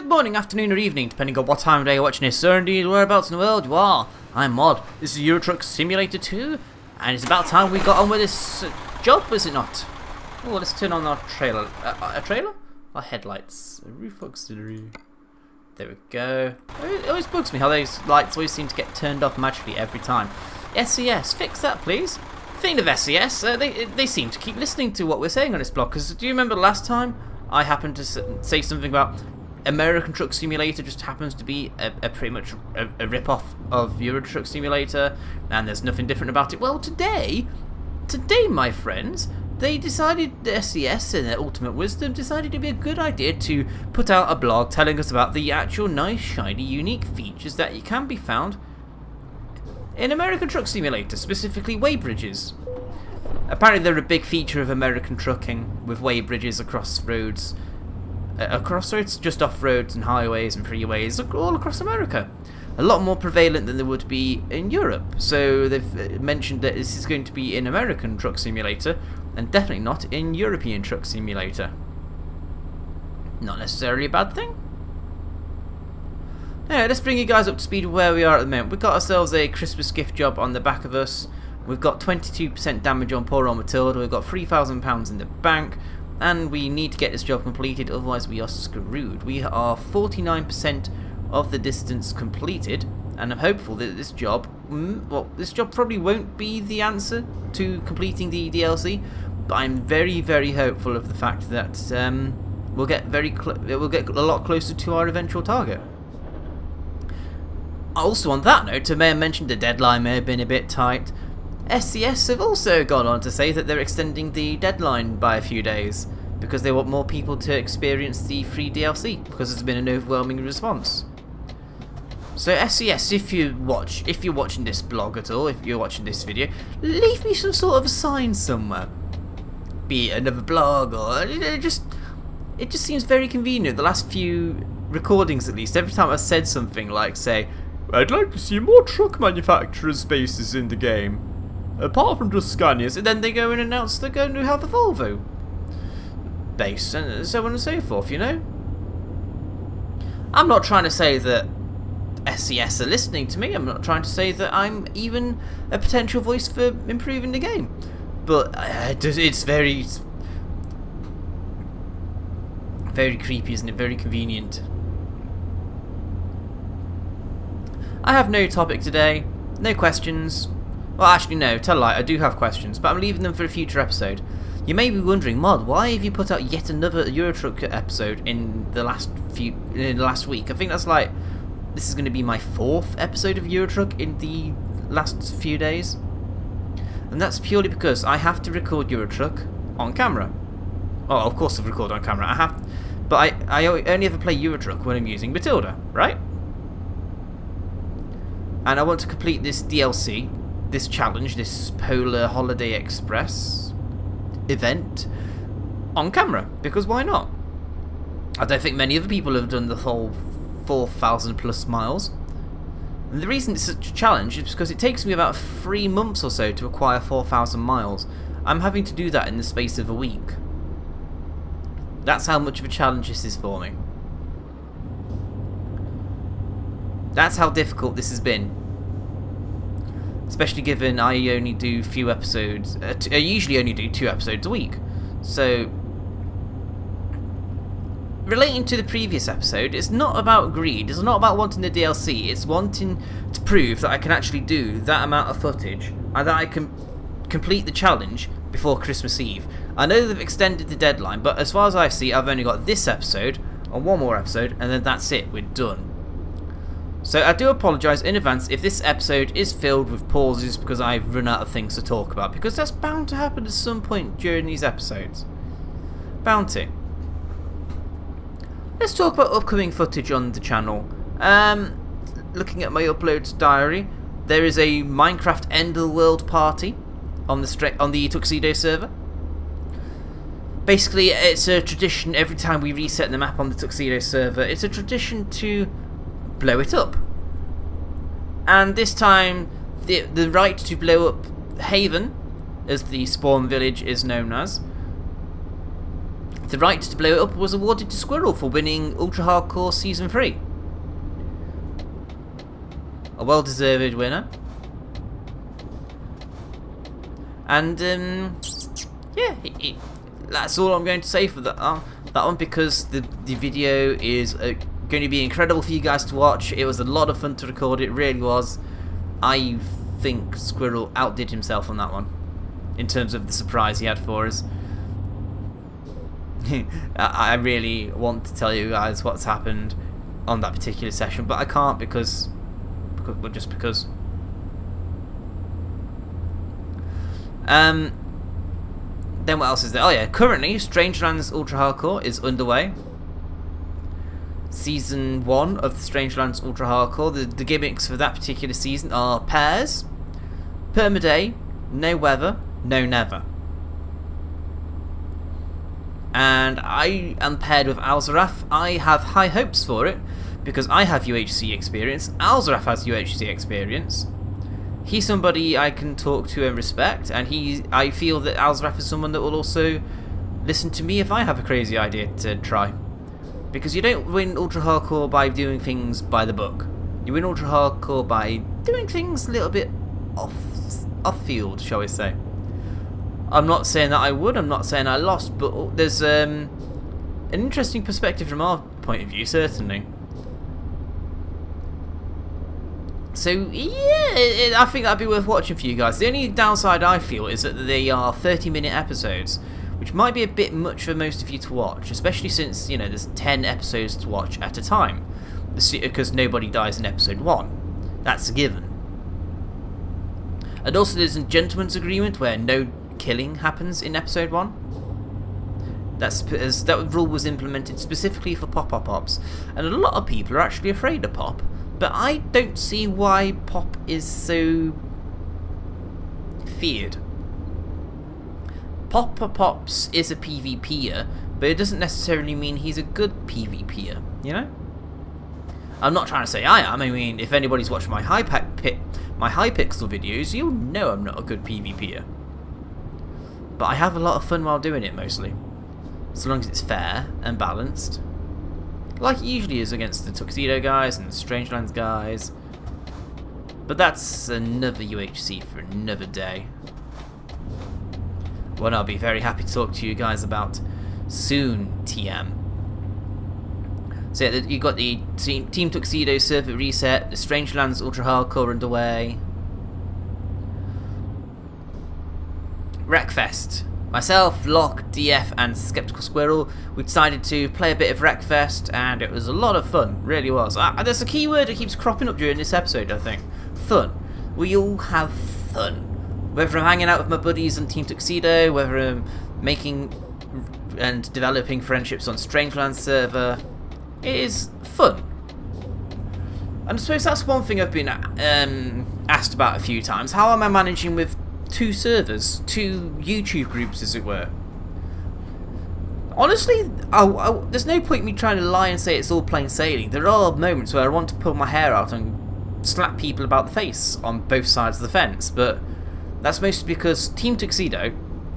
morning, afternoon, or evening, depending on what time of day you're watching this, or indeed whereabouts in the world you are. I'm MoD. This is Euro Truck Simulator 2, and it's about time we got on with this job, is it not? Oh, let's turn on our trailer. A trailer? Our headlights. A roof auxiliary. There we go. It always bugs me how those lights always seem to get turned off magically every time. SES, fix that please. Thing of SES, they seem to keep listening to what we're saying on this blog, because do you remember last time I happened to say something about American Truck Simulator just happens to be a pretty much a rip-off of Euro Truck Simulator, and there's nothing different about it? Well, today, my friends, they decided, the SES in their ultimate wisdom, decided it'd be a good idea to put out a blog telling us about the actual nice, shiny, unique features that can be found in American Truck Simulator, specifically weighbridges. Apparently they're a big feature of American trucking, with weighbridges across roads, just off roads and highways and freeways all across America. A lot more prevalent than they would be in Europe. So they've mentioned that this is going to be in American Truck Simulator, and definitely not in European Truck Simulator. Not necessarily a bad thing. Anyway, let's bring you guys up to speed with where we are at the moment. We've got ourselves a Christmas gift job on the back of us. We've got 22% damage on poor old Matilda. We've got £3,000 in the bank. And we need to get this job completed, otherwise we are screwed. We are 49% of the distance completed. And I'm hopeful that this job, this job probably won't be the answer to completing the DLC. But I'm very, very hopeful of the fact that we'll get a lot closer to our eventual target. Also on that note, I may have mentioned the deadline may have been a bit tight. SES have also gone on to say that they're extending the deadline by a few days because they want more people to experience the free DLC, because there's been an overwhelming response. So SES, if you're watching this blog at all, if you're watching this video, leave me some sort of a sign somewhere. Be it another blog or it just seems very convenient. The last few recordings at least, every time I've said something like, say, I'd like to see more truck manufacturers' bases in the game, apart from just Scania's, and then they go and announce they're going to have a Volvo base, and so on and so forth, you know? I'm not trying to say that SES are listening to me, I'm not trying to say that I'm even a potential voice for improving the game, but it's very creepy, isn't it? Very convenient. I have no topic today, no questions. Well, actually no, tell a lie, I do have questions, but I'm leaving them for a future episode. You may be wondering, MoD, why have you put out yet another Eurotruck episode in the last week? I think that's like, this is going to be my 4th episode of Eurotruck in the last few days. And that's purely because I have to record Eurotruck on camera. Well, of course I record on camera, but I only ever play Eurotruck when I'm using Matilda, right? And I want to complete this DLC, this challenge, this Polar Holiday Express event on camera, because why not? I don't think many other people have done the whole 4,000 plus miles. And the reason it's such a challenge is because it takes me about 3 months or so to acquire 4,000 miles. I'm having to do that in the space of a week. That's how much of a challenge this is for me. That's how difficult this has been. Especially given I only do few episodes. I usually only do 2 episodes a week. So, relating to the previous episode, it's not about greed. It's not about wanting the DLC. It's wanting to prove that I can actually do that amount of footage and that I can complete the challenge before Christmas Eve. I know they've extended the deadline, but as far as I see, I've only got this episode and one more episode, and then that's it. We're done. So I do apologise in advance if this episode is filled with pauses because I've run out of things to talk about, because that's bound to happen at some point during these episodes. Bound to. Let's talk about upcoming footage on the channel. Looking at my uploads diary, there is a Minecraft End of the World party on the Tuxedo server. Basically, it's a tradition every time we reset the map on the Tuxedo server. It's a tradition to blow it up, and this time the right to blow up Haven, as the spawn village is known as, The right to blow it up was awarded to Squirrel for winning Ultra Hardcore Season 3. A well-deserved winner. And yeah, that's all I'm going to say for that one, because the video is going to be incredible for you guys to watch. It was a lot of fun to record, it really was. I think Squirrel outdid himself on that one, in terms of the surprise he had for us. I really want to tell you guys what's happened on that particular session, but I can't because just because. Then what else is there? Oh yeah, currently Strangelands Ultra Hardcore is underway. Season 1 of Strangelands Ultra Hardcore. The gimmicks for that particular season are pairs, permaday, no weather, no never. And I am paired with Alzaraf. I have high hopes for it because I have UHC experience. Alzaraf has UHC experience. He's somebody I can talk to and respect, and I feel that Alzaraf is someone that will also listen to me if I have a crazy idea to try. Because you don't win Ultra Hardcore by doing things by the book. You win Ultra Hardcore by doing things a little bit off field, shall we say. I'm not saying that I would, I'm not saying I lost, but there's an interesting perspective from our point of view, certainly. So yeah, I think that'd be worth watching for you guys. The only downside I feel is that they are 30-minute episodes, which might be a bit much for most of you to watch, especially since, you know, there's 10 episodes to watch at a time, because nobody dies in episode 1. That's a given. And also there's a gentleman's agreement where no killing happens in episode 1. That's because that rule was implemented specifically for Pop-Up-Ops, and a lot of people are actually afraid of Pop. But I don't see why Pop is so feared. Pop-Pops is a PvPer, but it doesn't necessarily mean he's a good PvPer, you know? I'm not trying to say I am. I mean, if anybody's watched my Hypixel videos, you'll know I'm not a good PvPer. But I have a lot of fun while doing it, mostly. So long as it's fair and balanced. Like it usually is against the Tuxedo guys and the Strangelands guys. But that's another UHC for another day. One I'll be very happy to talk to you guys about soon, TM. So yeah, you've got the Team Tuxedo server reset, the Strangelands Ultra Hardcore underway. Wreckfest. Myself, Locke, DF and Skeptical Squirrel, we decided to play a bit of Wreckfest, and it was a lot of fun, really was. There's a key word that keeps cropping up during this episode, I think. Fun. We all have fun. Whether I'm hanging out with my buddies on Team Tuxedo, whether I'm making and developing friendships on Strangelands server, it is fun. And I suppose that's one thing I've been asked about a few times. How am I managing with 2 servers, 2 YouTube groups, as it were? Honestly, there's no point in me trying to lie and say it's all plain sailing. There are moments where I want to pull my hair out and slap people about the face on both sides of the fence, but that's mostly because Team Tuxedo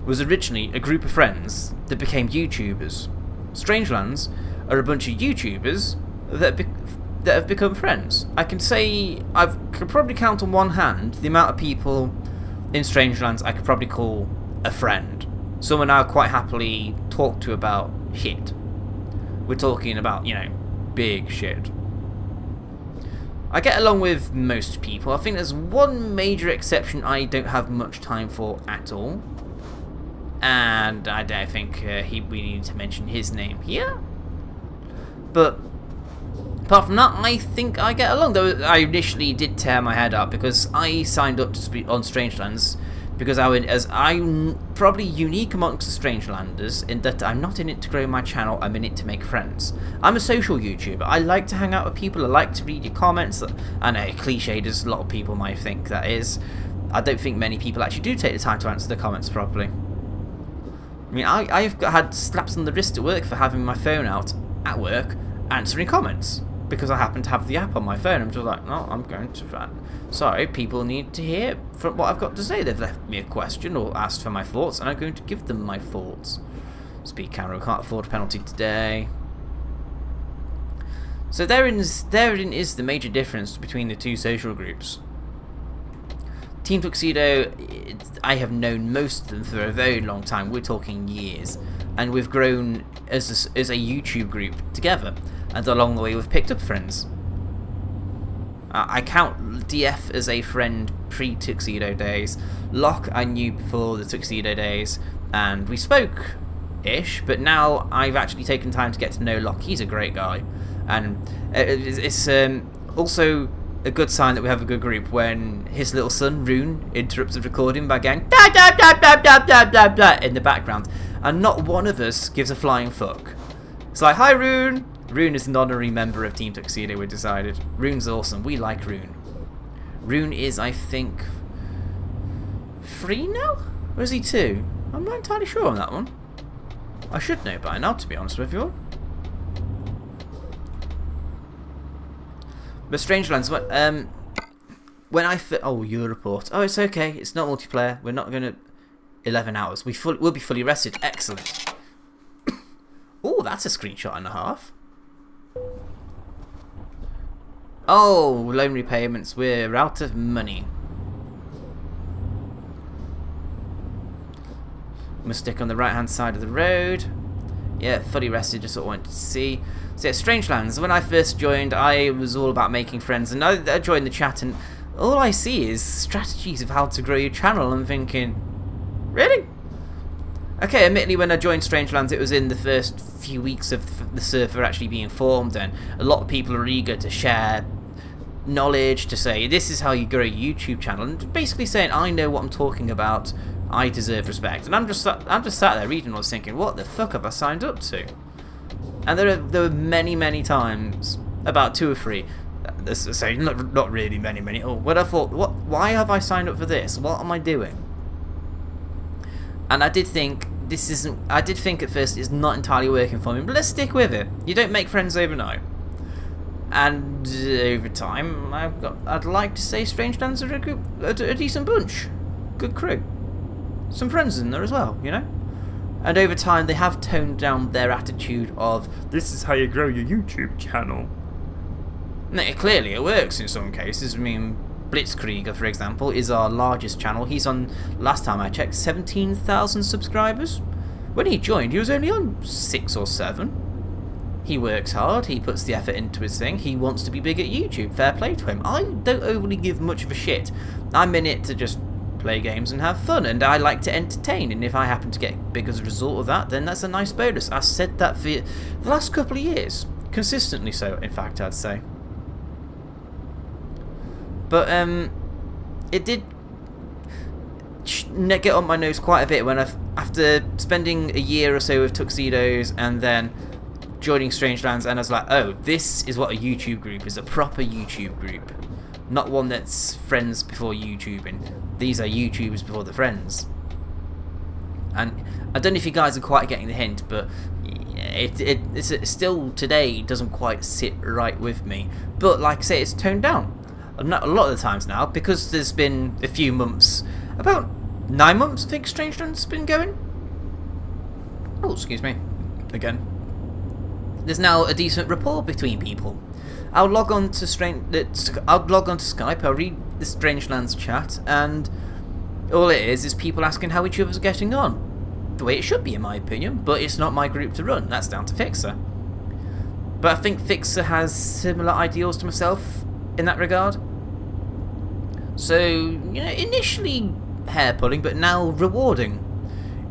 was originally a group of friends that became YouTubers. Strangelands are a bunch of YouTubers that have become friends. I can say I could probably count on one hand the amount of people in Strangelands I could probably call a friend. Someone I'll quite happily talk to about shit. We're talking about, you know, big shit. I get along with most people. I think there's one major exception I don't have much time for at all. And I don't think we need to mention his name here. But apart from that, I think I get along. Though I initially did tear my head up because I signed up to speak on Strangelands because I'm probably unique amongst the Strangelanders in that I'm not in it to grow my channel, I'm in it to make friends. I'm a social YouTuber. I like to hang out with people, I like to read your comments. I know, cliched as a lot of people might think that is. I don't think many people actually do take the time to answer the comments properly. I mean, I've had slaps on the wrist at work for having my phone out at work answering comments because I happen to have the app on my phone. I'm just like, no, I'm going to... Sorry, people need to hear from what I've got to say. They've left me a question or asked for my thoughts, and I'm going to give them my thoughts. Speed camera, we can't afford a penalty today. So therein is the major difference between the two social groups. Team Tuxedo, I have known most of them for a very long time. We're talking years, and we've grown as a YouTube group together. And along the way, we've picked up friends. I count DF as a friend pre-Tuxedo days. Locke I knew before the Tuxedo days, and we spoke-ish. But now I've actually taken time to get to know Locke. He's a great guy, and it's also a good sign that we have a good group when his little son, Rune, interrupts the recording by going da da da da da da da da in the background, and not one of us gives a flying fuck. It's like, hi Rune! Rune is an honorary member of Team Tuxedo, we decided. Rune's awesome, we like Rune. Rune is, I think, 3 now? Or is he 2? I'm not entirely sure on that one. I should know by now, to be honest with you. But Strangelands, when I oh, your report. Oh, it's okay. It's not multiplayer. We're not gonna 11 hours. We'll be fully rested. Excellent. Oh, that's a screenshot and a half. Oh, loan repayments. We're out of money. Must stick on the right-hand side of the road. Yeah, fully rested. Just what I wanted to see. So yeah, Strangelands. When I first joined, I was all about making friends, and I joined the chat, and all I see is strategies of how to grow your channel. I'm thinking, really? Okay, admittedly, when I joined Strangelands, it was in the first few weeks of the server actually being formed, and a lot of people are eager to share knowledge, to say this is how you grow a YouTube channel, and basically saying I know what I'm talking about. I deserve respect, and I'm just sat there reading, I was thinking, what the fuck have I signed up to? And there were many times, about 2 or 3. So not really many. Oh, when I thought, why have I signed up for this? What am I doing? And I did think I did think at first it's not entirely working for me, but let's stick with it. You don't make friends overnight. And over time, I'd like to say Strangelands are a decent bunch, good crew, some friends in there as well, you know. And over time, they have toned down their attitude of this is how you grow your YouTube channel. Now, clearly, it works in some cases. I mean, Blitzkrieger, for example, is our largest channel. He's on, last time I checked, 17,000 subscribers. When he joined, he was only on 6 or 7. He works hard, he puts the effort into his thing, he wants to be big at YouTube, fair play to him. I don't overly give much of a shit. I'm in it to just play games and have fun, and I like to entertain, and if I happen to get big as a result of that, then that's a nice bonus. I've said that for the last couple of years. Consistently so, in fact, I'd say. But it did get on my nose quite a bit when after spending a year or so with Tuxedos and then joining Strangelands, and I was like, oh, this is what a YouTube group is, a proper YouTube group. Not one that's friends before YouTubing. These are YouTubers before the friends. And I don't know if you guys are quite getting the hint, but it's still today doesn't quite sit right with me. But like I say, it's toned down. Not a lot of the times now, because there's been a few months, about 9 months I think Strangeland's been going. Oh, excuse me. Again. There's now a decent rapport between people. I'll log on to Skype, I'll read the Strangelands chat, and all it is people asking how each other's getting on. The way it should be, in my opinion, but it's not my group to run, that's down to Fixer. But I think Fixer has similar ideals to myself in that regard. So, you know, initially hair-pulling, but now rewarding.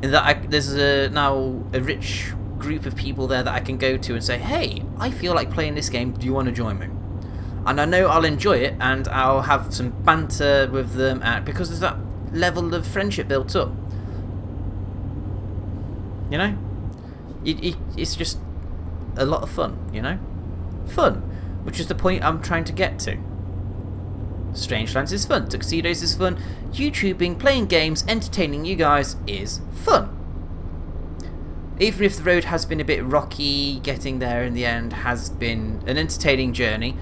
In that there's now a rich group of people there that I can go to and say, hey, I feel like playing this game, do you want to join me? And I know I'll enjoy it, and I'll have some banter with them, because there's that level of friendship built up. You know? It's just a lot of fun, you know? Fun, which is the point I'm trying to get to. Strangelands is fun, Tuxedos is fun, YouTubing, playing games, entertaining you guys is fun. Even if the road has been a bit rocky, getting there in the end has been an entertaining journey.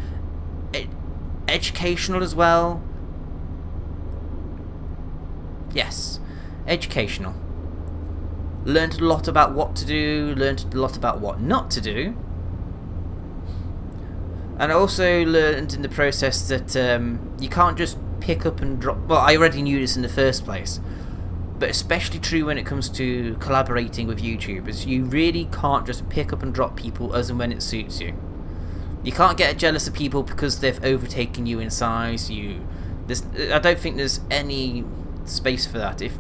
Educational as well. Yes, educational. learned a lot about what to do, learned a lot about what not to do. And I also learned in the process that you can't just pick up and drop... Well, I already knew this in the first place, but especially true when it comes to collaborating with YouTubers. You really can't just pick up and drop people as and when it suits you. You can't get jealous of people because they've overtaken you in size. I don't think there's any space for that. If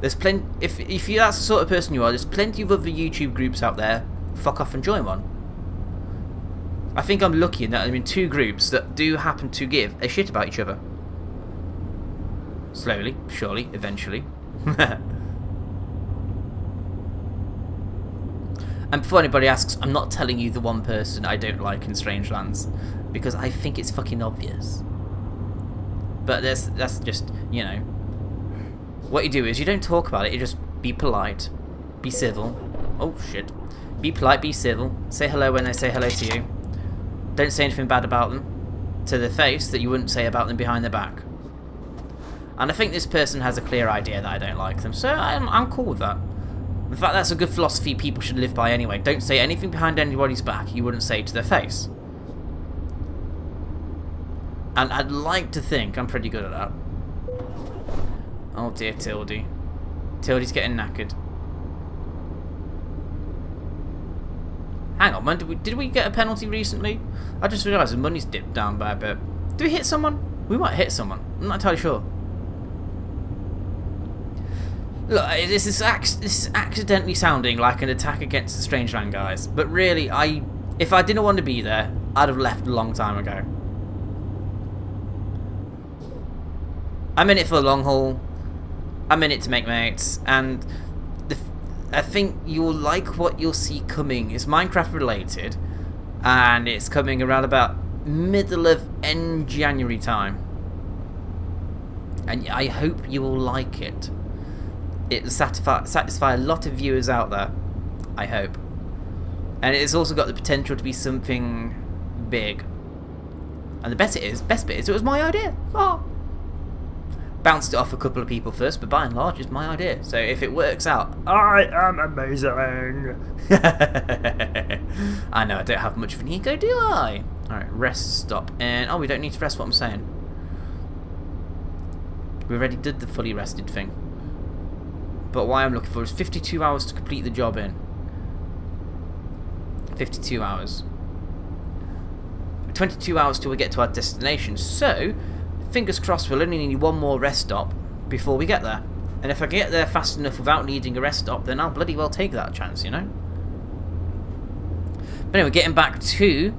you're that's the sort of person you are, there's plenty of other YouTube groups out there. Fuck off and join one. I think I'm lucky in that I'm in 2 groups that do happen to give a shit about each other. Slowly, surely, eventually. And before anybody asks, I'm not telling you the one person I don't like in Strangelands, because I think it's fucking obvious. But that's just, you know, what you do is you don't talk about it, you just be polite, be civil. Oh shit. Be polite, be civil, say hello when they say hello to you. Don't say anything bad about them to their face that you wouldn't say about them behind their back. And I think this person has a clear idea that I don't like them, so I'm cool with that. In fact, that's a good philosophy people should live by anyway. Don't say anything behind anybody's back you wouldn't say to their face. And I'd like to think I'm pretty good at that. Oh dear, Tildy. Tildy's getting knackered. Hang on, man, did we get a penalty recently? I just realised the money's dipped down by a bit. Did we hit someone? We might hit someone. I'm not entirely sure. Look, this is accidentally sounding like an attack against the Strangeland guys, but really, if I didn't want to be there, I'd have left a long time ago. I'm in it for the long haul. I'm in it to make mates, and I think you'll like what you'll see coming. It's Minecraft related, and it's coming around about middle of end January time, and I hope you will like it. It'll satisfy a lot of viewers out there, I hope. And it's also got the potential to be something big. And the best bit is, it was my idea. Oh. Bounced it off a couple of people first, but by and large, it's my idea. So if it works out, I am amazing. I know I don't have much of an ego, do I? Alright, rest stop. And, oh, we don't need to rest, what I'm saying. We already did the fully rested thing. But what I'm looking for is 52 hours to complete the job in. 52 hours. 22 hours till we get to our destination. So, fingers crossed we'll only need one more rest stop before we get there. And if I get there fast enough without needing a rest stop, then I'll bloody well take that chance, you know? But anyway, getting back to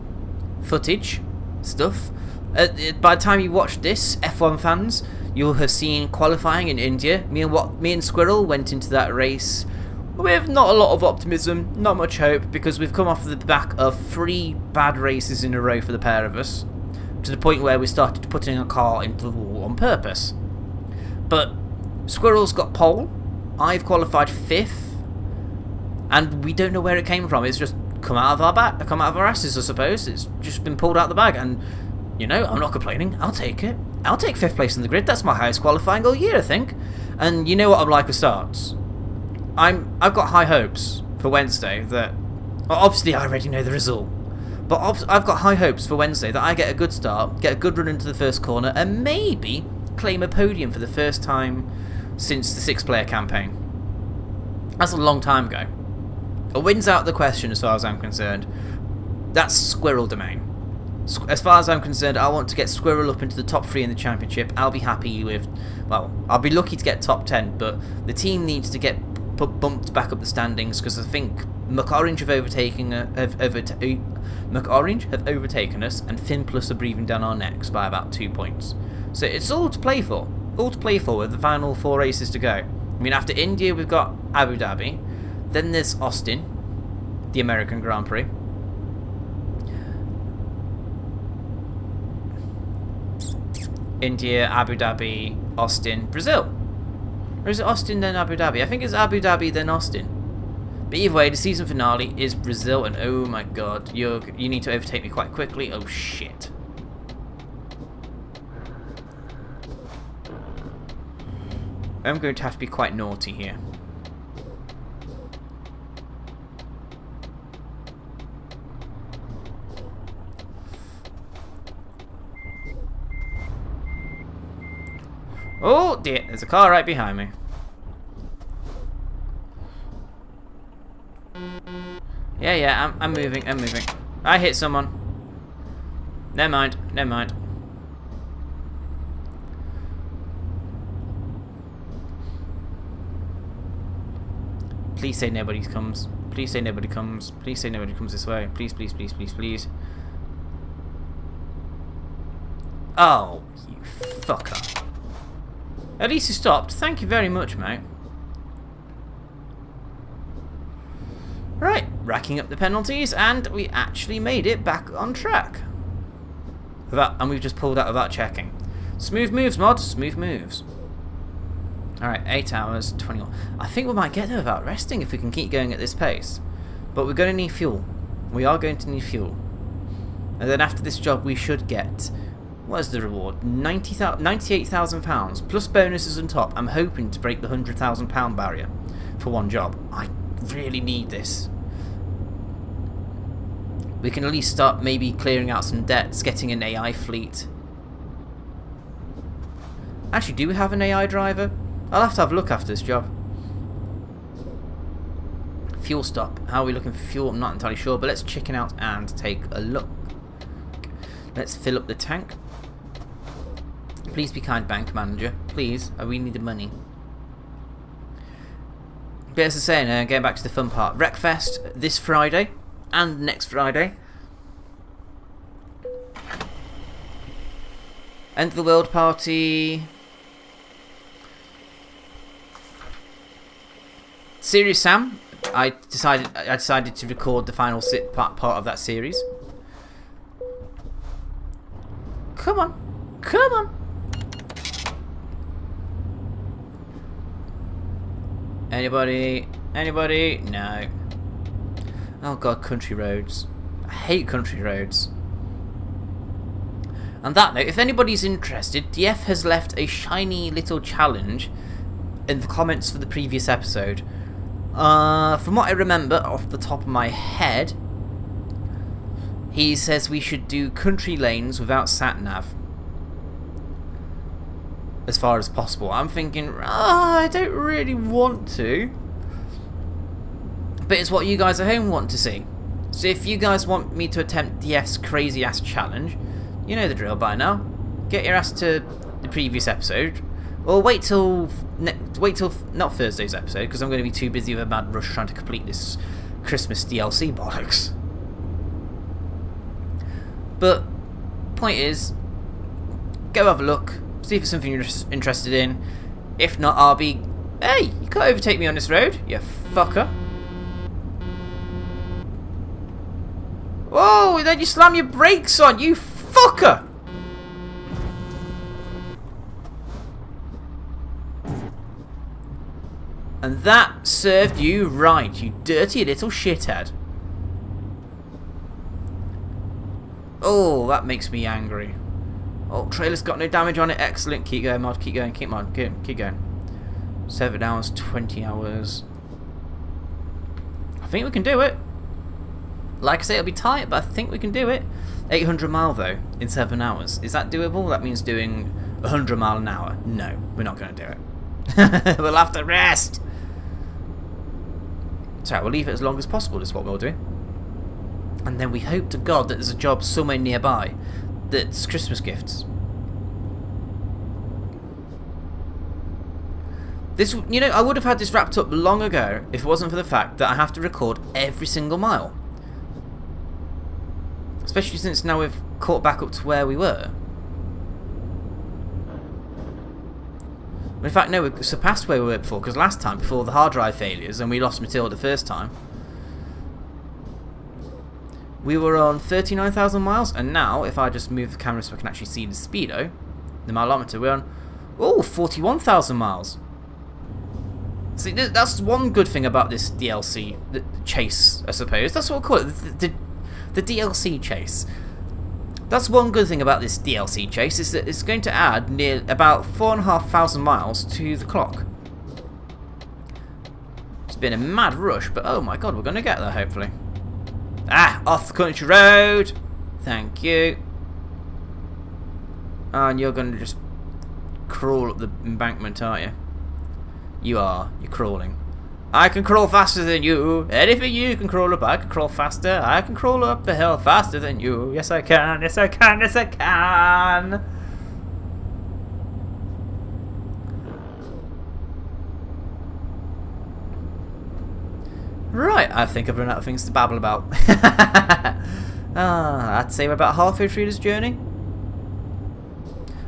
footage stuff. By the time you watch this, F1 fans, you'll have seen qualifying in India. Me and Squirrel went into that race with not a lot of optimism, not much hope, because we've come off the back of 3 bad races in a row for the pair of us, to the point where we started putting a car into the wall on purpose. But Squirrel's got pole, I've qualified 5th, and we don't know where it came from. It's just come out of our asses, I suppose. It's just been pulled out the bag, and you know, I'm not complaining. I'll take it. I'll take 5th place in the grid. That's my highest qualifying all year, I think. And you know what I'm like with starts. I've got high hopes for Wednesday that, well, obviously I already know the result, but I've got high hopes for Wednesday that I get a good start, get a good run into the first corner, and maybe claim a podium for the first time since the 6-player campaign. That's a long time ago. A win's out of the question as far as I'm concerned. That's Squirrel domain. As far as I'm concerned, I want to get Squirrel up into the top 3 in the championship. I'll be happy with, well, I'll be lucky to get top 10, but the team needs to get bumped back up the standings, because I think McOrange have overtaken us, and Finn Plus are breathing down our necks by about 2 points. So it's all to play for. All to play for with the final 4 races to go. I mean, after India, we've got Abu Dhabi. Then there's Austin, the American Grand Prix. India, Abu Dhabi, Austin, Brazil. Or is it Austin then Abu Dhabi? I think it's Abu Dhabi then Austin. But either way, the season finale is Brazil, and oh my god, you need to overtake me quite quickly. Oh shit. I'm going to have to be quite naughty here. Oh dear, there's a car right behind me. Yeah, I'm moving, I hit someone. Never mind. Please say nobody comes. Please say nobody comes this way. Please. Oh, you fucker. At least you stopped. Thank you very much, mate. Right, racking up the penalties, and we actually made it back on track. And we've just pulled out without checking. Smooth moves, mod. Smooth moves. Alright, 8 hours, 21. I think we might get there without resting if we can keep going at this pace. But we're going to need fuel. We are going to need fuel. And then after this job, we should get... What is the reward? £98,000 plus bonuses on top. I'm hoping to break the £100,000 barrier for one job. I really need this. We can at least start maybe clearing out some debts, getting an AI fleet. Actually, do we have an AI driver? I'll have to have a look after this job. Fuel stop. How are we looking for fuel? I'm not entirely sure, but let's chicken out and take a look. Let's fill up the tank. Please be kind, bank manager. Please, we need the money. But as I was saying, getting back to the fun part. Wreckfest this Friday and next Friday. End of the world party. Serious Sam. I decided to record the final part of that series. Come on. Anybody? No. Oh god, country roads. I hate country roads. On that note, if anybody's interested, DF has left a shiny little challenge in the comments for the previous episode. From what I remember off the top of my head, he says we should do country lanes without sat-nav. As far as possible. I'm thinking, I don't really want to. But it's what you guys at home want to see. So if you guys want me to attempt DF's crazy ass challenge, you know the drill by now. Get your ass to the previous episode. Or wait till not Thursday's episode, because I'm going to be too busy with a mad rush trying to complete this Christmas DLC bollocks. But point is, go have a look. See if it's something you're interested in. If not, I'll be... Hey, you can't overtake me on this road, you fucker. Whoa, and then you slam your brakes on, you fucker. And that served you right, you dirty little shithead. Oh, that makes me angry. Oh, trailer's got no damage on it. Excellent. Keep going, mod. Keep going. Keep going. 7 hours, 20 hours. I think we can do it. Like I say, it'll be tight, but I think we can do it. 800 mile though, in 7 hours. Is that doable? That means doing 100 mile an hour. No, we're not going to do it. We'll have to rest. So we'll leave it as long as possible, is what we'll do. And then we hope to God that there's a job somewhere nearby that's Christmas gifts. This, you know, I would have had this wrapped up long ago if it wasn't for the fact that I have to record every single mile. Especially since now we've caught back up to where we were. In fact, no, we surpassed where we were before, because last time, before the hard drive failures, and we lost Matilda the first time, we were on 39,000 miles, and now, if I just move the camera so I can actually see the speedo, the mileometer, we're on, 41,000 miles. See, that's one good thing about this DLC, the chase, I suppose. That's what we'll call it, the DLC chase. That's one good thing about this DLC chase, is that it's going to add near about 4,500 miles to the clock. It's been a mad rush, but oh my god, we're going to get there, hopefully. Ah, off the country road. Thank you. And you're going to just crawl up the embankment, aren't you? You are. You're crawling. I can crawl faster than you. Anything you can crawl up, I can crawl faster. I can crawl up the hill faster than you. Yes, I can. Yes, I can. Yes, I can. Right, I think I've run out of things to babble about. I'd say we're about halfway through this journey.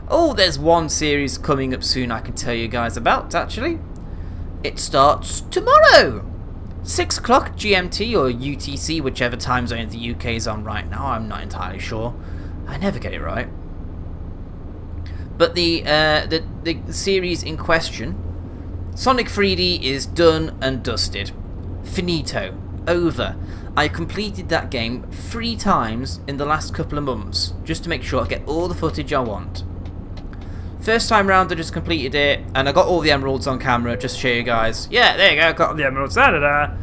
Oh, there's one series coming up soon I can tell you guys about, actually. It starts tomorrow! 6 o'clock GMT or UTC, whichever time zone the UK is on right now, I'm not entirely sure. I never get it right. But the series in question, Sonic 3D, is done and dusted. Finito. Over. I completed that game 3 times in the last couple of months, just to make sure I get all the footage I want. First time round I just completed it, and I got all the emeralds on camera, just to show you guys. Yeah, there you go, got all the emeralds, da-da-da.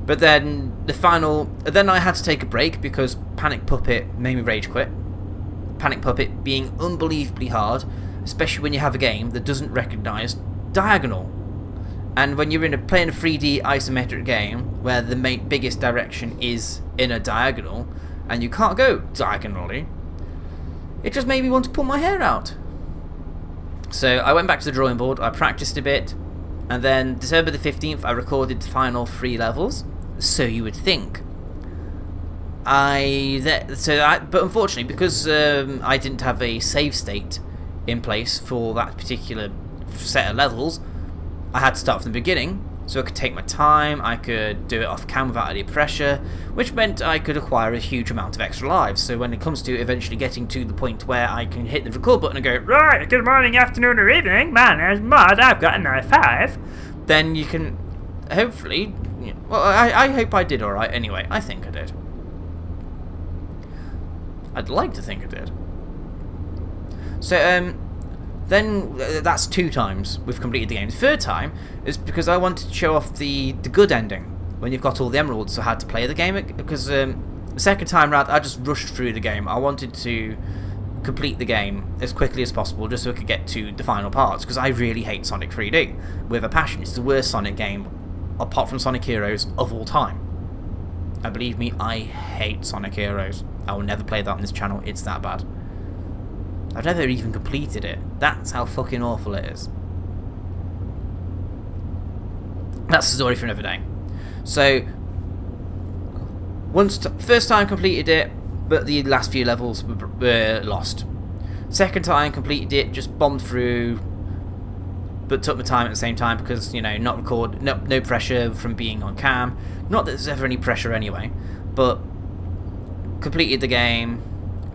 But then, then I had to take a break because Panic Puppet made me rage quit. Panic Puppet being unbelievably hard, especially when you have a game that doesn't recognise diagonal. And when you're playing a 3D isometric game where the biggest direction is in a diagonal and you can't go diagonally, it just made me want to pull my hair out. So I went back to the drawing board, I practiced a bit, and then December the 15th I recorded the final 3 levels, so you would think. But unfortunately, because I didn't have a save state in place for that particular set of levels, I had to start from the beginning, so I could take my time, I could do it off cam without any pressure, which meant I could acquire a huge amount of extra lives. So when it comes to eventually getting to the point where I can hit the record button and go, right, good morning, afternoon or evening, my name's Mod, I've got a 5, then you can hopefully, well, I hope I did alright anyway. I think I did. I'd like to think I did. So, then that's 2 times we've completed the game. The 3rd time is because I wanted to show off the good ending when you've got all the emeralds, so I had to play the game, because the 2nd time round I just rushed through the game. I wanted to complete the game as quickly as possible just so I could get to the final parts, because I really hate Sonic 3D with a passion. It's the worst Sonic game apart from Sonic Heroes of all time. And believe me, I hate Sonic Heroes. I will never play that on this channel, it's that bad. I've never even completed it. That's how fucking awful it is. That's the story for another day. So, first time completed it, but the last few levels were lost. 2nd time completed it, just bombed through, but took my time at the same time because, you know, no pressure from being on cam. Not that there's ever any pressure anyway, but completed the game,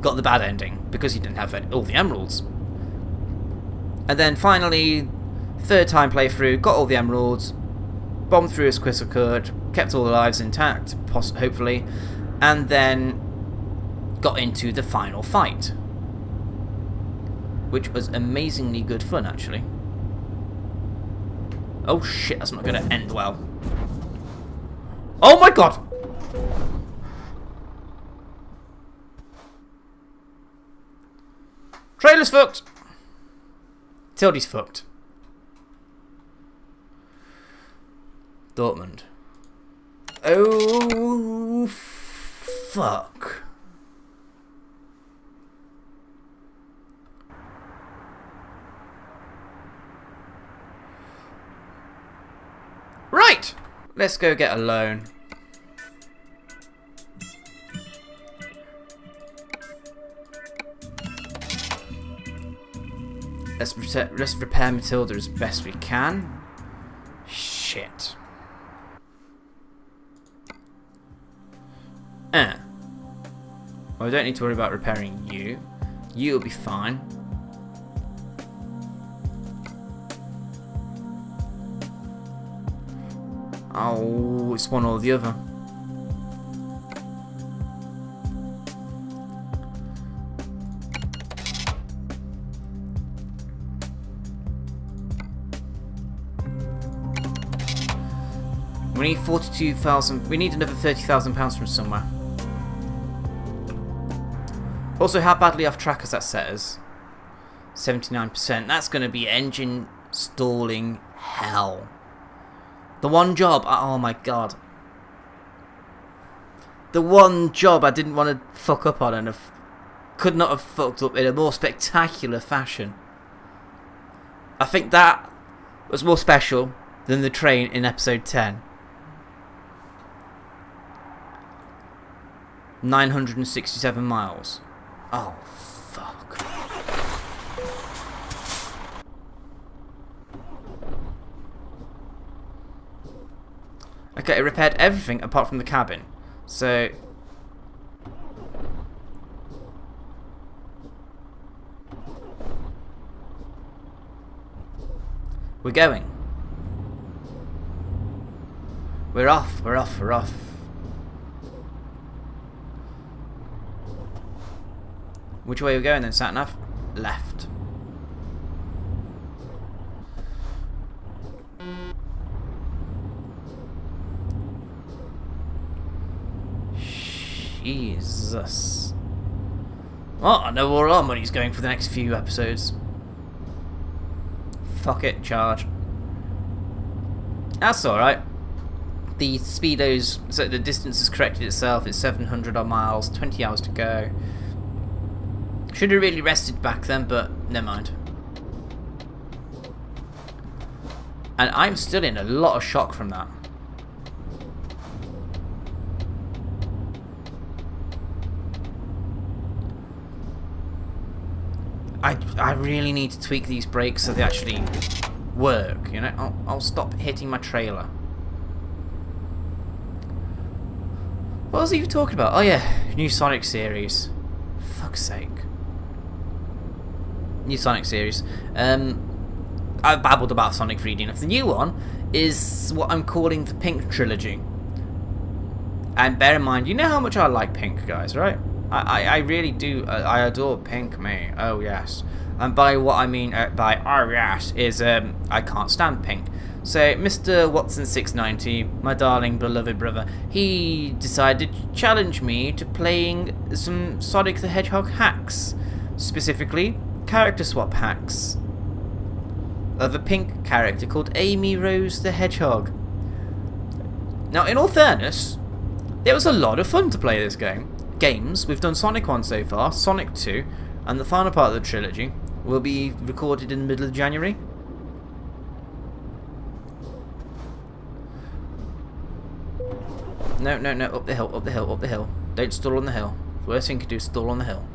got the bad ending because you didn't have all the emeralds. And then finally, 3rd time playthrough, got all the emeralds, bombed through as quick as I could, kept all the lives intact, hopefully, and then got into the final fight, which was amazingly good fun, actually. Oh shit, that's not going to end well. Oh my god! Trailer's fucked! Tildy's fucked. Dortmund. Oh, fuck. Right! Let's go get a loan. Let's repair Matilda as best we can. Shit. Well, we don't need to worry about repairing you. You'll be fine. Oh, it's one or the other. We need 42,000. We need another £30,000 from somewhere. Also, how badly off track has that set us? 79%. That's going to be engine stalling hell. The one job, oh my god. The one job I didn't want to fuck up on and could not have fucked up in a more spectacular fashion. I think that was more special than the train in episode 10. 967 miles. Oh, fuck. Okay, it repaired everything apart from the cabin. So... we're going. We're off, we're off, we're off. Which way are we going then, Satnav? Left. Jesus. Well, I know where our money's going for the next few episodes. Fuck it, charge. That's alright. The speedos, so the distance has corrected itself. It's 700 odd miles, 20 hours to go. Should have really rested back then, but never mind. And I'm still in a lot of shock from that. I really need to tweak these brakes so they actually work, you know? I'll stop hitting my trailer. What was he even talking about? Oh yeah, new Sonic series. Fuck's sake. New Sonic series. I've babbled about Sonic 3D enough. The new one is what I'm calling the Pink Trilogy. And bear in mind, you know how much I like Pink, guys, right? I really do. I adore Pink, me. Oh yes. And by what I mean by oh yes is I can't stand Pink. So Mr. Watson 690, my darling beloved brother, he decided to challenge me to playing some Sonic the Hedgehog hacks, specifically character swap hacks of a Pink character called Amy Rose the Hedgehog. Now, in all fairness, it was a lot of fun to play this game. We've done Sonic 1 so far, Sonic 2, and the final part of the trilogy will be recorded in the middle of January. No, up the hill, up the hill, up the hill. Don't stall on the hill. The worst thing you can do is stall on the hill.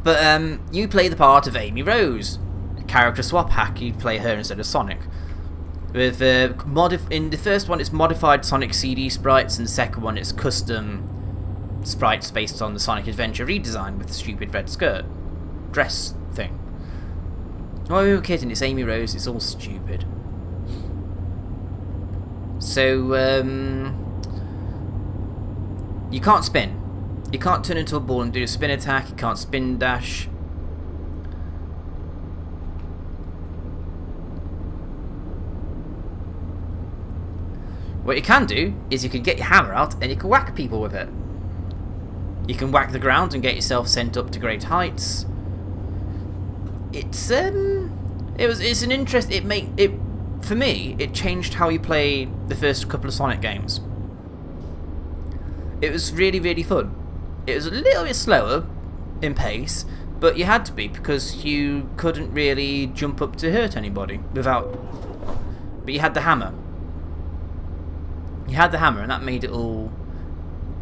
But you play the part of Amy Rose. Character swap hack, you play her instead of Sonic. With in the first one it's modified Sonic CD sprites, and the second one it's custom sprites based on the Sonic Adventure redesign with the stupid red skirt dress thing. Oh, you're kidding, it's Amy Rose, it's all stupid. So you can't spin. You can't turn into a ball and do a spin attack, you can't spin dash. What you can do is you can get your hammer out and you can whack people with it. You can whack the ground and get yourself sent up to great heights. It's an interest. For me, it changed how you play the first couple of Sonic games. It was really, really fun. It was a little bit slower in pace, but you had to be because you couldn't really jump up to hurt anybody without. But you had the hammer. You had the hammer, and that made it all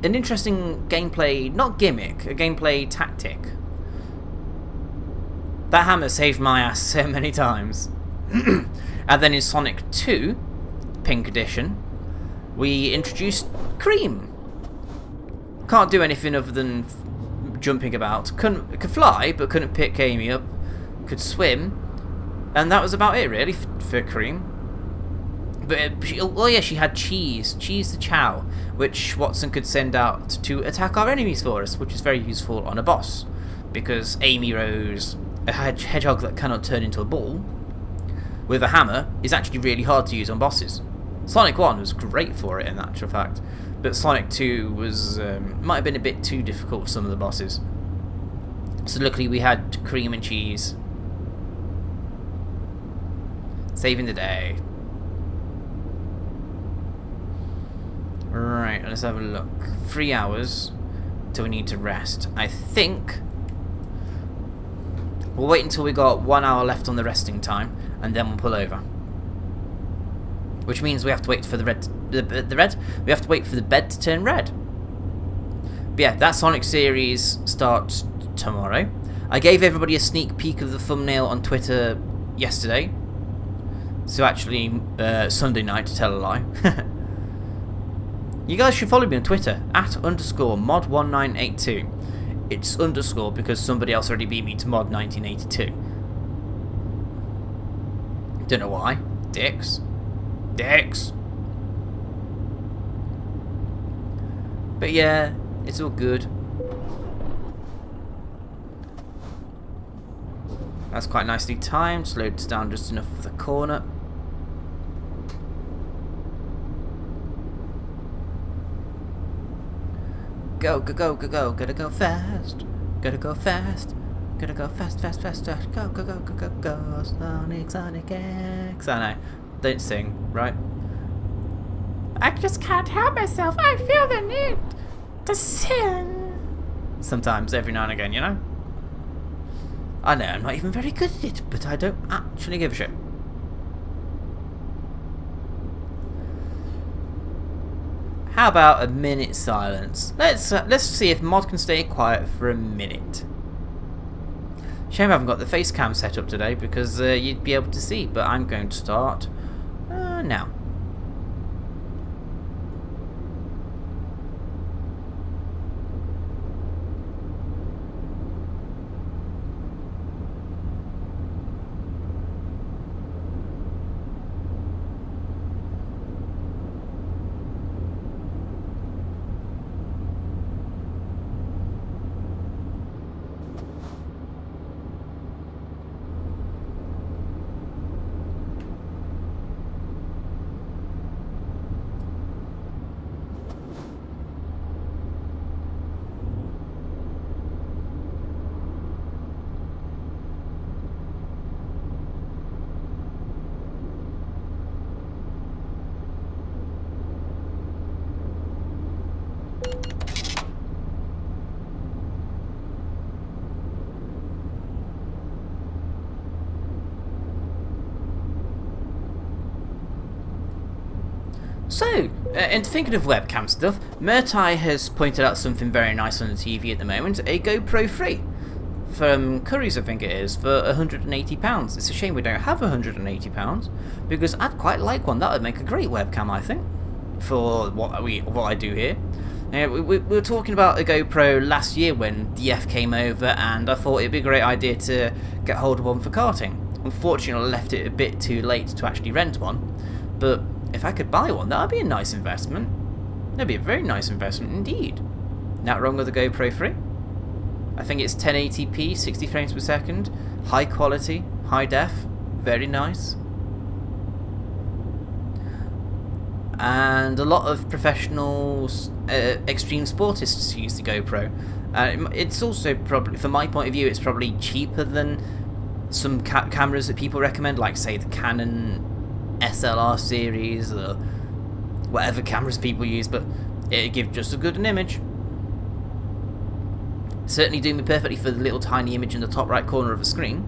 an interesting gameplay, not gimmick, a gameplay tactic. That hammer saved my ass so many times. And then in Sonic 2, Pink Edition, we introduced Cream. Can't do anything other than jumping about. Could fly, but couldn't pick Amy up. Could swim, and that was about it really for Cream. But she had Cheese the Chow, which Watson could send out to attack our enemies for us, which is very useful on a boss, because Amy Rose, a hedgehog that cannot turn into a ball, with a hammer, is actually really hard to use on bosses. Sonic 1 was great for it in actual fact, but Sonic 2 was might have been a bit too difficult for some of the bosses. So luckily we had cream and cheese. Saving the day. Right, let's have a look. 3 hours till we need to rest. I think we'll wait until we got 1 hour left on the resting time, and then we'll pull over. Which means we have to wait for the red. We have to wait for the bed to turn red. But yeah, that Sonic series starts tomorrow. I gave everybody a sneak peek of the thumbnail on Twitter yesterday. So actually, Sunday night, to tell a lie. You guys should follow me on Twitter, @_mod1982. It's underscore because somebody else already beat me to mod 1982. Don't know why. Dicks. But yeah, it's all good. That's quite nicely timed. Slowed us down just enough for the corner. Go, go, go, go, go. Gotta go fast. Gotta go fast. Gotta go fast, fast, fast, fast. Go, go, go, go, go, go. Sonic, Sonic X. I know. Don't sing, right? I just can't help myself. I feel the need to sing. Sometimes, every now and again, you know? I know, I'm not even very good at it, but I don't actually give a shit. How about a minute silence? Let's see if Mod can stay quiet for a minute. Shame I haven't got the face cam set up today because you'd be able to see, but I'm going to start now. So, and thinking of webcam stuff, Murtai has pointed out something very nice on the TV at the moment, a GoPro free. From Curry's, I think it is, for £180. It's a shame we don't have £180, because I'd quite like one. That would make a great webcam, I think, for what I do here. We were talking about a GoPro last year when DF came over, and I thought it'd be a great idea to get hold of one for karting. Unfortunately, I left it a bit too late to actually rent one, but if I could buy one, that would be a nice investment. That'd be a very nice investment indeed. Not wrong with the GoPro free. I think it's 1080p, 60 frames per second, high quality, high def, very nice. And a lot of professional extreme sportists use the GoPro. It's also probably, from my point of view, it's probably cheaper than some cameras that people recommend, like say the Canon SLR series or whatever cameras people use, but it gives just as good an image. Certainly doing me perfectly for the little tiny image in the top right corner of the screen.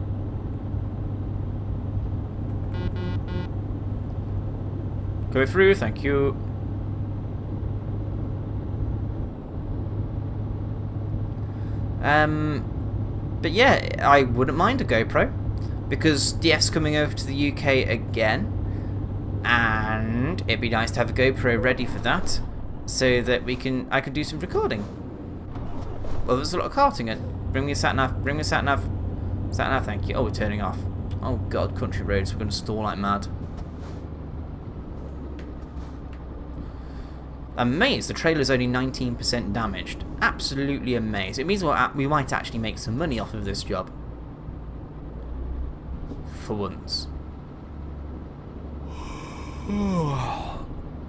Go through, thank you. But yeah, I wouldn't mind a GoPro because DF's coming over to the UK again. And it'd be nice to have a GoPro ready for that, so that I can do some recording. Well, there's a lot of karting in. Bring me a sat nav. Bring me a sat nav. Sat nav, thank you. Oh, we're turning off. Oh god, country roads. We're going to stall like mad. Amazed. The trailer's only 19% damaged. Absolutely amazed. It means we might actually make some money off of this job. For once.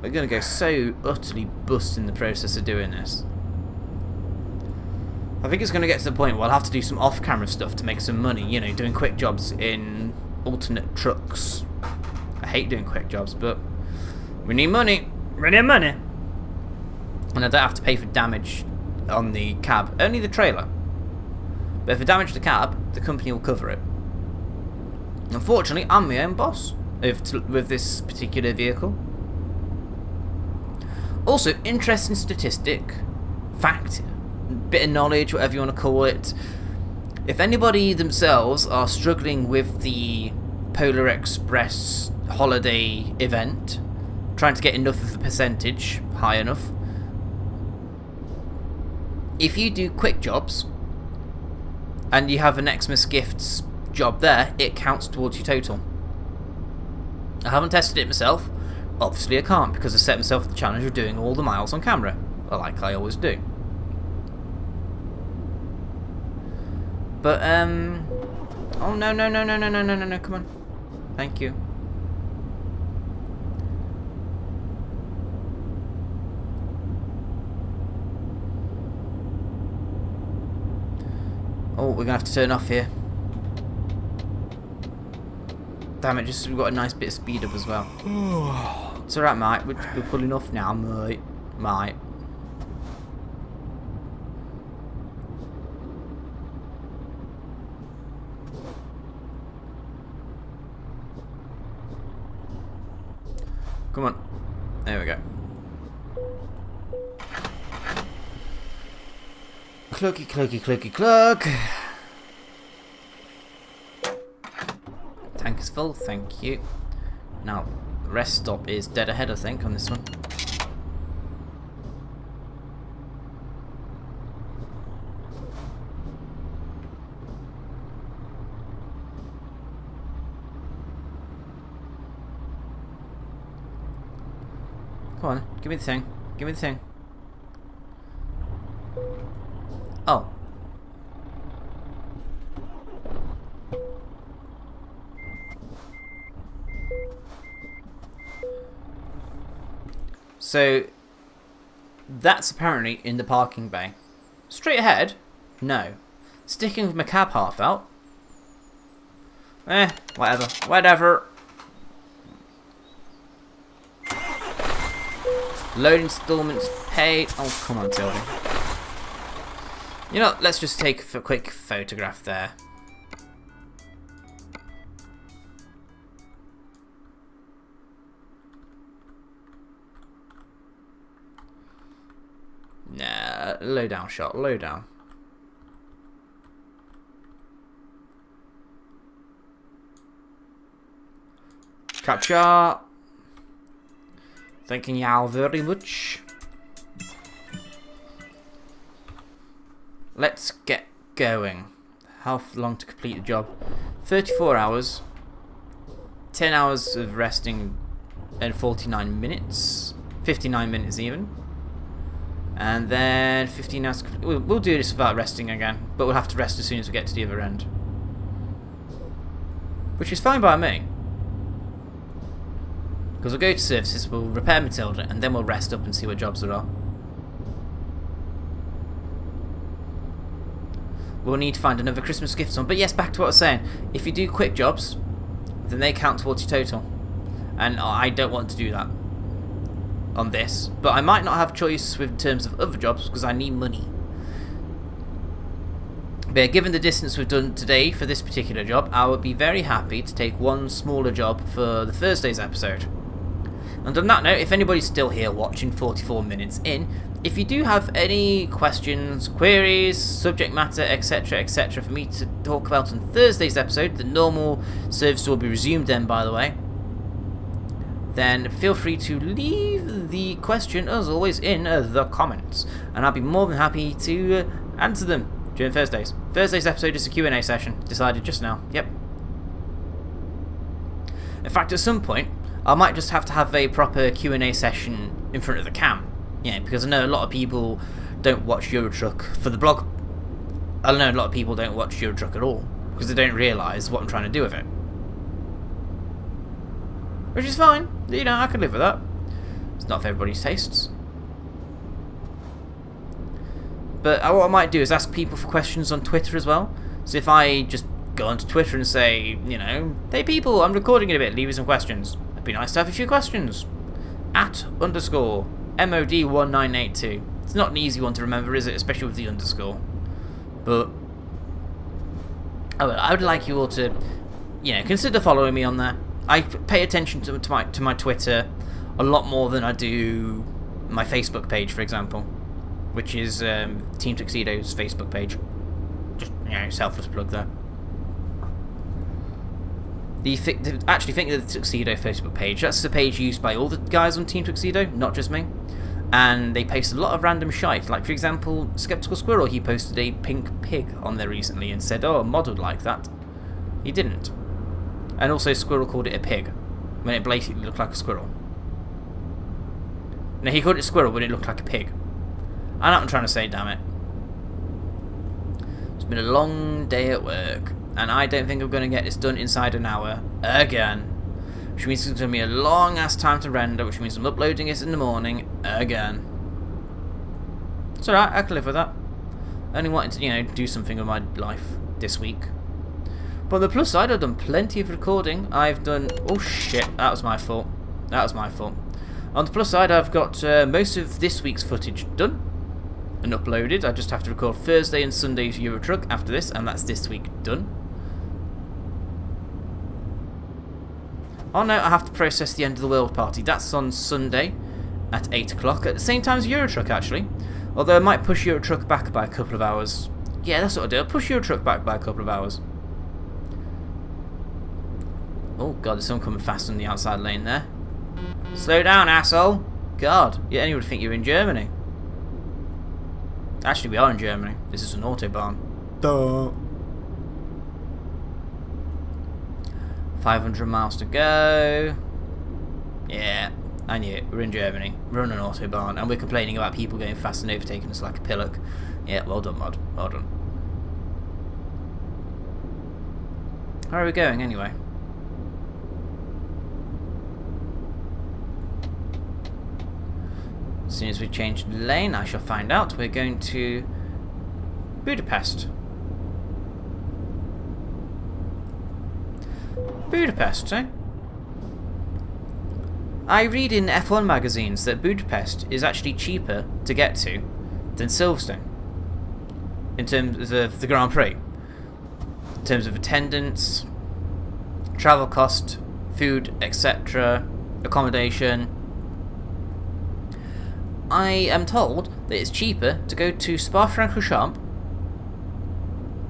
We're going to go so utterly bust in the process of doing this. I think it's going to get to the point where I'll have to do some off-camera stuff to make some money, you know, doing quick jobs in alternate trucks. I hate doing quick jobs, but we need money. We need money. And I don't have to pay for damage on the cab, only the trailer. But if I damage the cab, the company will cover it. Unfortunately, I'm my own boss with this particular vehicle. Also, interesting statistic, fact, bit of knowledge, whatever you want to call it. If anybody themselves are struggling with the Polar Express holiday event, trying to get enough of a percentage high enough, if you do quick jobs and you have an Xmas Gifts job there, it counts towards your total. I haven't tested it myself. Obviously I can't, because I set myself the challenge of doing all the miles on camera, like I always do. But oh no, come on. Thank you. Oh, we're gonna have to turn off here. Damn it, we've got a nice bit of speed up as well. It's alright, mate. We're pulling off now, mate. Come on. There we go. Clucky, clucky, clucky, cluck. Tank is full, thank you. Now, rest stop is dead ahead, I think, on this one. Come on, give me the thing. Give me the thing. Oh. So, that's apparently in the parking bay. Straight ahead? No. Sticking with my cab half out? Whatever. Whatever. Load installments paid. Oh, come on, Tildy. You know, let's just take a quick photograph there. Nah, low down shot, low down. Capture. Thanking y'all very much. Let's get going. How long to complete the job? 34 hours. 10 hours of resting and 49 minutes. 59 minutes even. And then 15 hours. We'll do this without resting again, but we'll have to rest as soon as we get to the other end. Which is fine by me. Because we'll go to services, we'll repair Matilda, and then we'll rest up and see what jobs there are. We'll need to find another Christmas gift one. But yes, back to what I was saying. If you do quick jobs, then they count towards your total. And I don't want to do that on this. But I might not have choice with terms of other jobs because I need money. But given the distance we've done today for this particular job, I would be very happy to take one smaller job for the Thursday's episode. And on that note, if anybody's still here watching 44 minutes in, if you do have any questions, queries, subject matter, etc., for me to talk about on Thursday's episode, the normal service will be resumed then, by the way, then feel free to leave the question, as always, in the comments, and I'll be more than happy to answer them during Thursdays. Thursday's episode is a Q&A session, decided just now, yep. In fact, at some point, I might just have to have a proper Q&A session in front of the cam. Yeah, because I know a lot of people don't watch Eurotruck for the blog. I know a lot of people don't watch Eurotruck at all, because they don't realise what I'm trying to do with it. Which is fine, you know, I can live with that. not for everybody's tastes. But what I might do is ask people for questions on Twitter as well. So if I just go onto Twitter and say, you know, hey people, I'm recording in a bit, leave me some questions. It'd be nice to have a few questions. @_ MoD1982. It's not an easy one to remember, is it? Especially with the underscore. But I would like you all to, you know, consider following me on there. I pay attention to my Twitter a lot more than I do my Facebook page, for example, which is Team Tuxedo's Facebook page. Just, you know, selfless plug there. Actually think of the Tuxedo Facebook page. That's the page used by all the guys on Team Tuxedo, not just me. And they post a lot of random shite. Like, for example, Skeptical Squirrel, he posted a pink pig on there recently and said, oh, Mod would like that. He didn't. And also Squirrel called it a pig, when it blatantly looked like a squirrel. No, he called it squirrel when it looked like a pig. I know what I'm trying to say, damn it. It's been a long day at work, and I don't think I'm going to get this done inside an hour again. Which means it's going to be a long ass time to render, which means I'm uploading it in the morning again. It's alright, I can live with that. I only wanted to, you know, do something with my life this week. But on the plus side, I've done plenty of recording. I've done... Oh shit, that was my fault. That was my fault. On the plus side, I've got most of this week's footage done and uploaded. I just have to record Thursday and Sunday's Euro Truck after this, and that's this week done. Oh no, I have to process the End of the World party. That's on Sunday at 8 o'clock, at the same time as Euro Truck actually. Although I might push Euro Truck back by a couple of hours. Yeah, that's what I'll do. I'll push Euro Truck back by a couple of hours. Oh god, there's someone coming fast on the outside lane there. Slow down, asshole! God, yeah, anyone would think you're in Germany. Actually, we are in Germany. This is an autobahn. Duh. 500 miles to go. Yeah, I knew it. We're in Germany. We're on an autobahn, and we're complaining about people going fast and overtaking us like a pillock. Yeah, well done, Mod. Well done. How are we going, anyway? As soon as we change lane, I shall find out. We're going to Budapest. Budapest, eh? I read in F1 magazines that Budapest is actually cheaper to get to than Silverstone in terms of the Grand Prix. In terms of attendance, travel cost, food, etc., accommodation. I am told that it's cheaper to go to Spa-Francorchamps,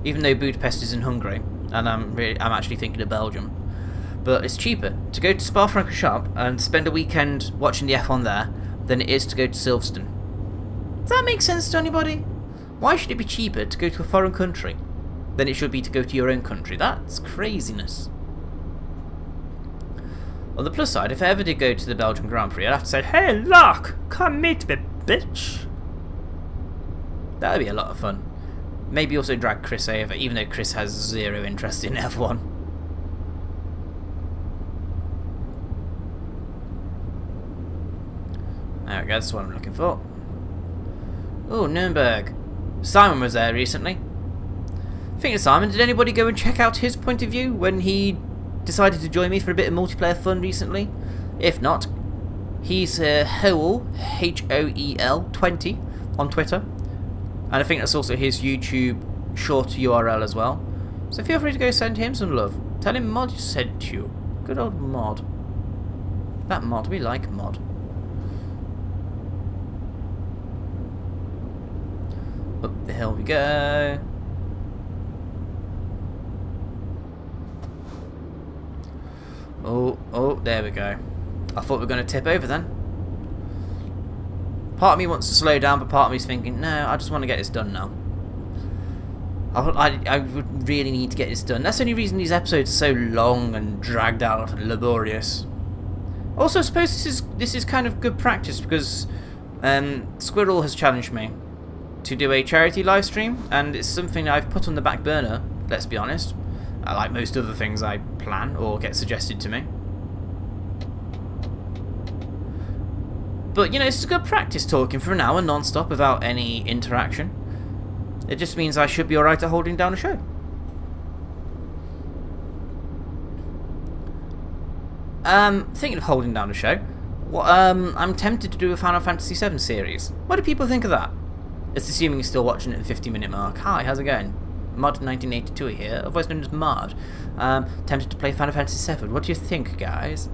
even though Budapest is in Hungary, and I'm actually thinking of Belgium. But it's cheaper to go to Spa-Francorchamps and spend a weekend watching the F1 there than it is to go to Silverstone. Does that make sense to anybody? Why should it be cheaper to go to a foreign country than it should be to go to your own country? That's craziness. On the plus side, if I ever did go to the Belgian Grand Prix, I'd have to say, hey, look, come meet me, bitch. That would be a lot of fun. Maybe also drag Chris over, even though Chris has zero interest in F1. There we go, that's what I'm looking for. Oh, Nuremberg. Simon was there recently. Thinking of Simon, did anybody go and check out his point of view when he decided to join me for a bit of multiplayer fun recently? If not, he's Hoel, Hoel 20 on Twitter, and I think that's also his YouTube short URL as well. So feel free to go send him some love. Tell him Mod sent you. Good old Mod. That Mod, we like Mod. Up the hill we go. Oh, there we go. I thought we were going to tip over then. Part of me wants to slow down, but part of me's thinking, no, I just want to get this done now. I would really need to get this done. That's the only reason these episodes are so long and dragged out and laborious. Also, I suppose this is kind of good practice because Squirrel has challenged me to do a charity live stream, and it's something I've put on the back burner, let's be honest. Like most other things I plan or get suggested to me. But, you know, it's good practice talking for an hour non-stop without any interaction. It just means I should be alright at holding down a show. Thinking of holding down a show, I'm tempted to do a Final Fantasy VII series. What do people think of that? It's assuming you're still watching at the 50-minute mark. Hi, how's it going? Mod1982 here, otherwise known as Mod. Tempted to play Final Fantasy VII. What do you think, guys?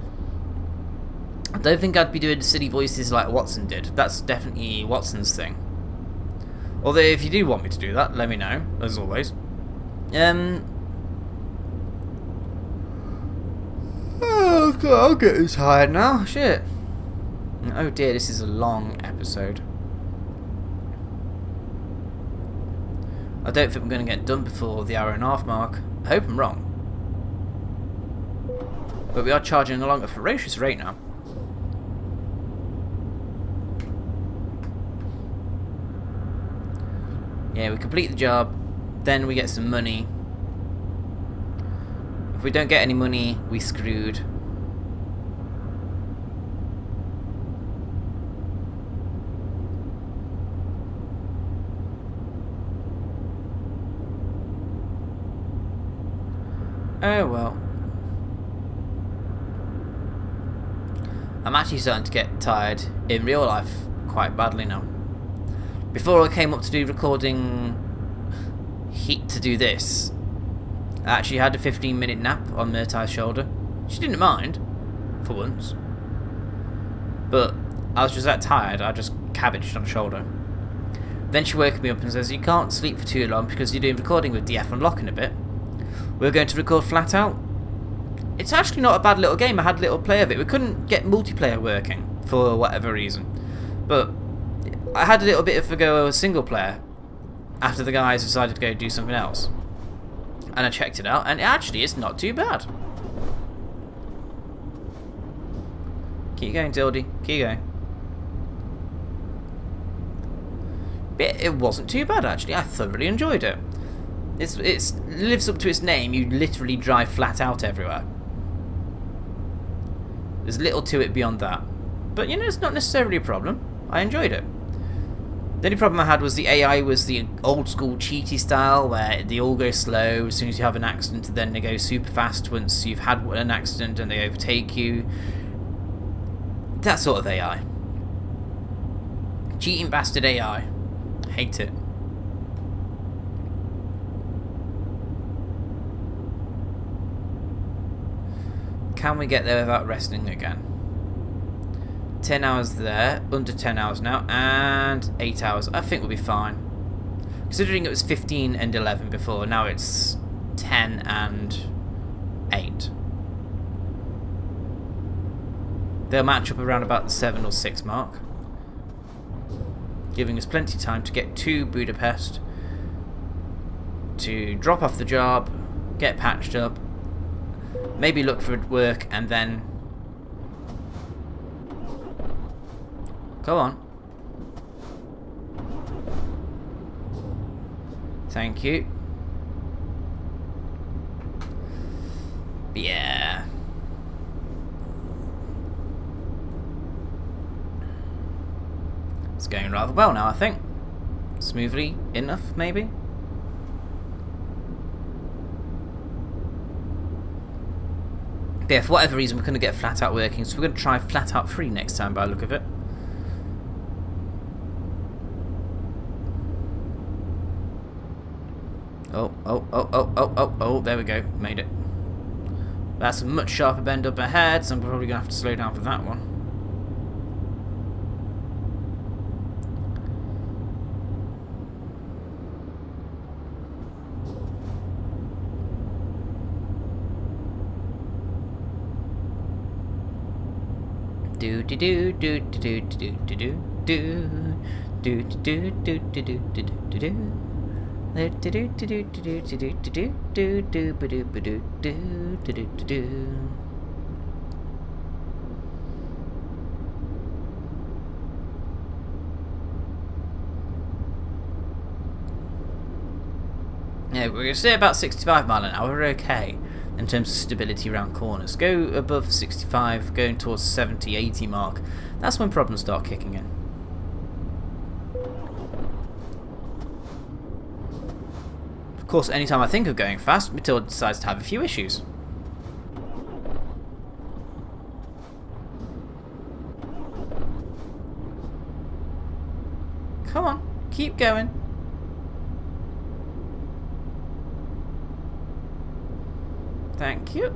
I don't think I'd be doing silly voices like Watson did. That's definitely Watson's thing. Although, if you do want me to do that, let me know, as always. Oh god, I'm getting tired now. Shit. Oh dear, this is a long episode. I don't think we're going to get done before the hour and a half mark. I hope I'm wrong. But we are charging along at a ferocious rate now. Yeah, we complete the job, then we get some money. If we don't get any money, we screwed. Oh well. I'm actually starting to get tired in real life quite badly now. Before I came up to do recording heat to do this, I actually had a 15-minute nap on Myrtai's shoulder. She didn't mind, for once. But I was just that tired, I just cabbaged on her shoulder. Then she woke me up and says, you can't sleep for too long because you're doing recording with DF Unlock in a bit. We're going to record flat out. It's actually not a bad little game, I had a little play of it. We couldn't get multiplayer working, for whatever reason. But I had a little bit of a go of single player after the guys decided to go do something else. And I checked it out, and actually it's not too bad. Keep going, Tildy. Keep going. It wasn't too bad, actually. I thoroughly enjoyed it. It lives up to its name. You literally drive flat out everywhere. There's little to it beyond that. But, you know, it's not necessarily a problem. I enjoyed it. The only problem I had was the AI was the old school cheaty style where they all go slow as soon as you have an accident, and then they go super fast once you've had an accident and they overtake you. That sort of AI. Cheating bastard AI. Hate it. Can we get there without resting again? 10 hours there, under 10 hours now, and 8 hours. I think we'll be fine. Considering it was 15 and 11 before, now it's 10 and 8. They'll match up around about the 7 or 6 mark, giving us plenty of time to get to Budapest, to drop off the job, get patched up, maybe look for work, and then go on. Thank you. Yeah. It's going rather well now, I think. Smoothly enough, maybe. But yeah, for whatever reason, we couldn't get flat out working, so we're going to try flat out free next time by the look of it. Oh, there we go. Made it. That's a much sharper bend up ahead, so I'm probably going to have to slow down for that one. Do do do do do do do do do do do do do do do do do. Yeah, we're going to say about 65 miles an hour, we're okay. in terms of stability around corners. Go above 65, going towards 70, 80 mark. That's when problems start kicking in. Of course, anytime I think of going fast, Matilda decides to have a few issues. Come on, keep going. Thank you.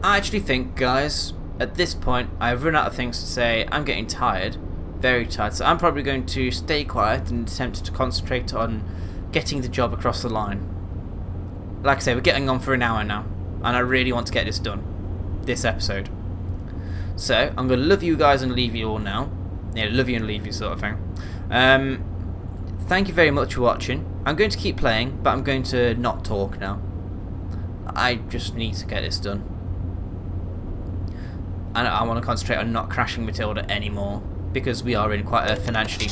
I actually think, guys, at this point, I've run out of things to say. I'm getting tired, very tired, so I'm probably going to stay quiet and attempt to concentrate on getting the job across the line. Like I say, we're getting on for an hour now, and I really want to get this done, this episode. So, I'm going to love you guys and leave you all now. Yeah, love you and leave you sort of thing. Thank you very much for watching. I'm going to keep playing, but I'm going to not talk now. I just need to get this done. And I want to concentrate on not crashing Matilda anymore, because we are in quite a financially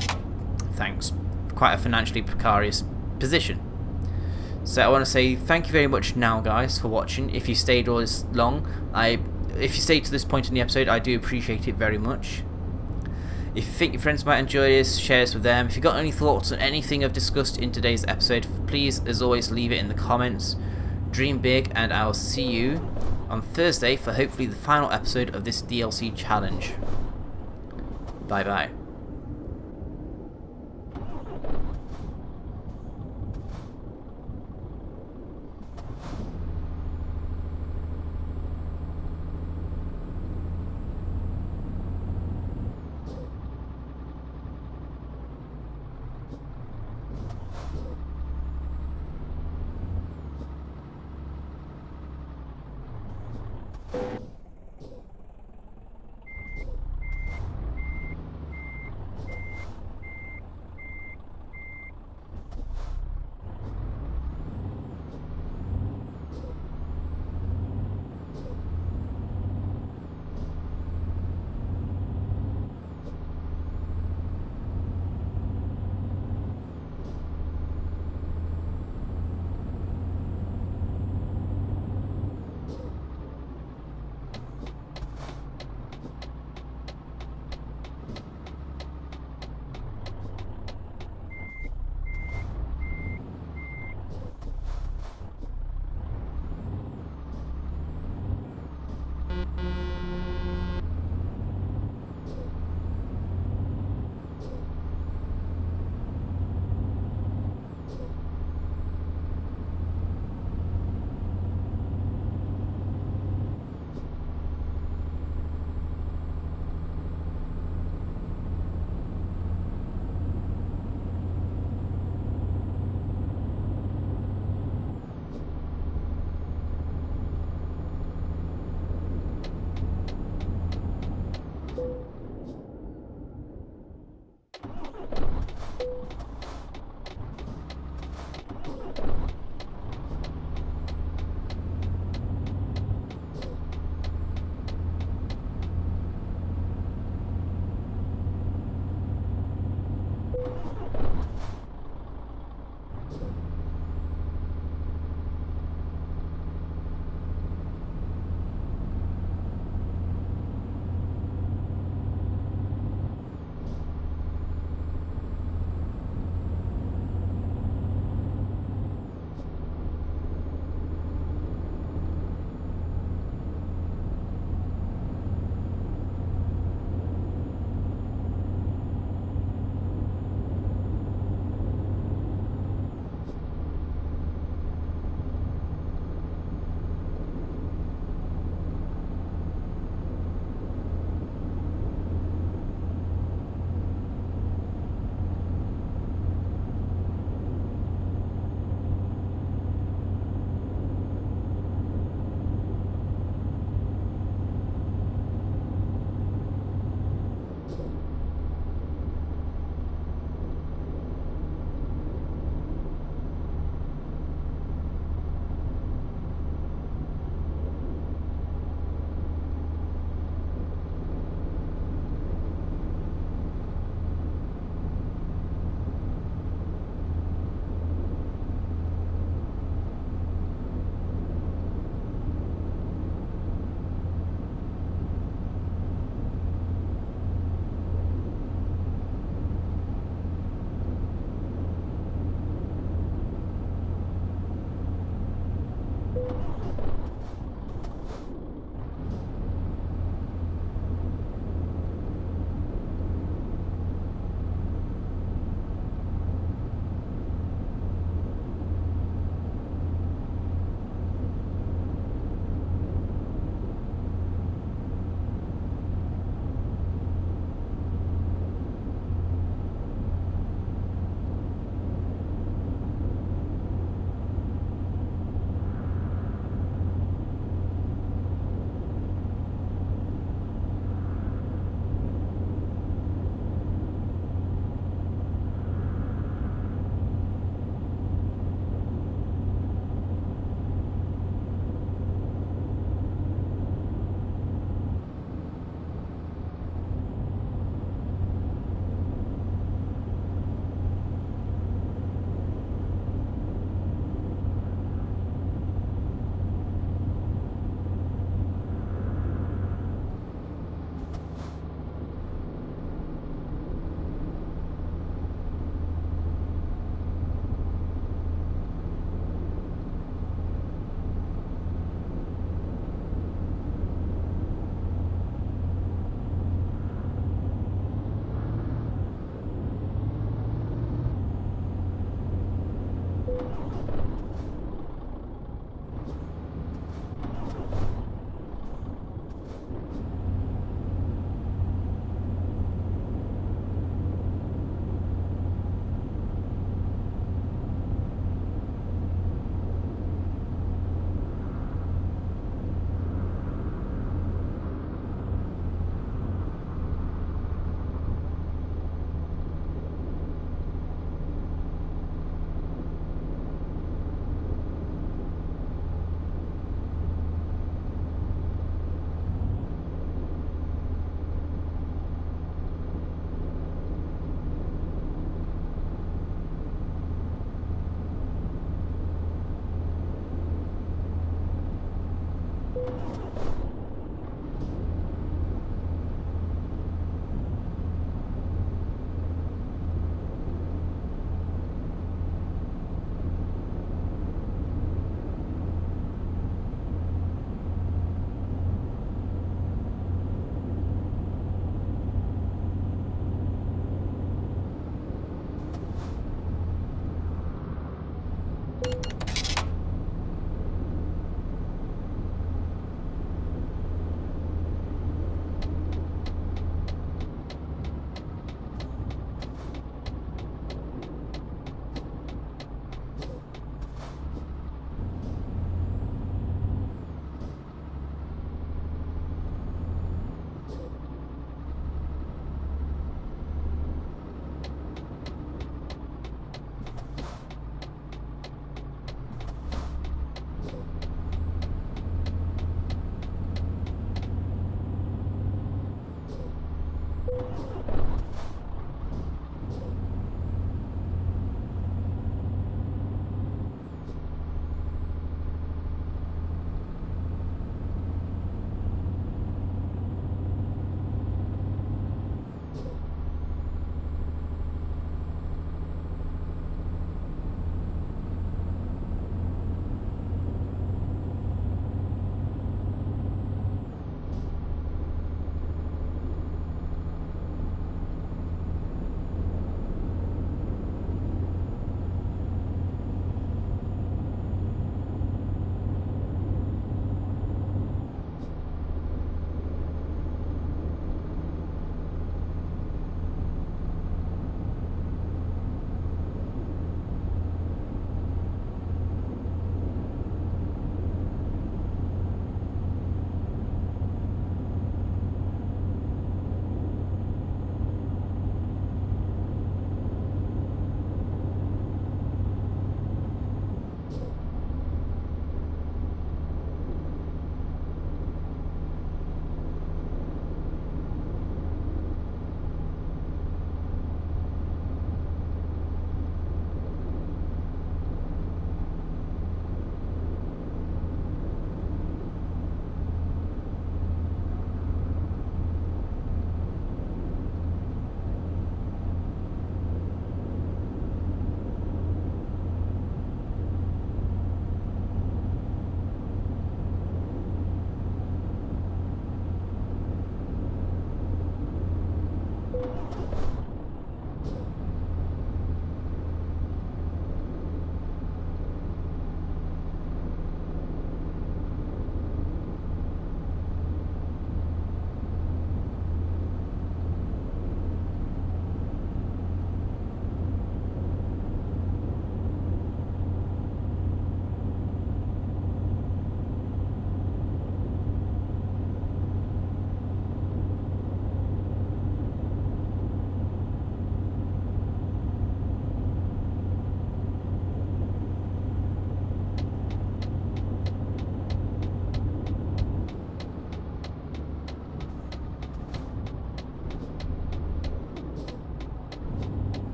precarious position. So I want to say thank you very much now, guys, for watching. If you stayed all this long, if you stayed to this point in the episode, I do appreciate it very much. If you think your friends might enjoy this, share this with them. If you've got any thoughts on anything I've discussed in today's episode, please, as always, leave it in the comments. Dream big, and I'll see you on Thursday for hopefully the final episode of this DLC challenge. Bye bye.